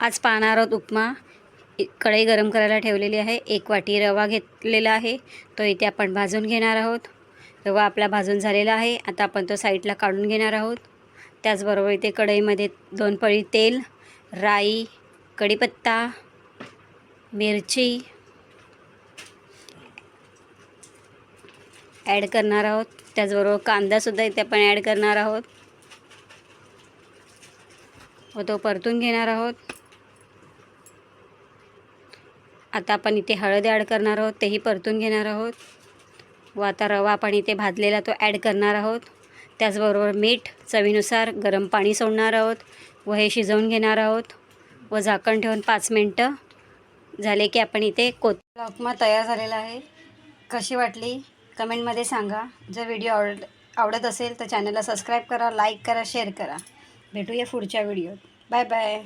आज पाहणार आहोत उपमा। कढई गरम करायला ठेवलेली आहे। 1 वाटी रवा घेतलेला आहे, तो इथे आपण भाजून घेणार आहोत। रवा आपला भाजून झालेला आहे। आता आपण तो साईडला काढून घेणार आहोत। त्याचबरोबर इथे कढईमध्ये 2 पळी तेल, राई, कढीपत्ता, मिरची ॲड करणार आहोत। त्याचबरोबर कांदासुद्धा इथे आपण ॲड करणार आहोत व तो परतून घेणार आहोत। आता आपण इथे हळद ॲड करणार आहोत, तेही परतून घेणार आहोत व आता रवा आपण इथे भाजलेला तो ॲड करणार आहोत। त्याचबरोबर मीठ चवीनुसार, गरम पाणी सोडणार आहोत व हे शिजवून घेणार आहोत व झाकण ठेवून 5 मिनटं झाले की आपण इथे उपमा तयार झालेला आहे। कशी वाटली कमेंटमध्ये सांगा। जर व्हिडिओ आवडत असेल तर चॅनलला सबस्क्राईब करा, लाईक करा, शेअर करा। भेटूया पुढच्या व्हिडिओत। Bye bye.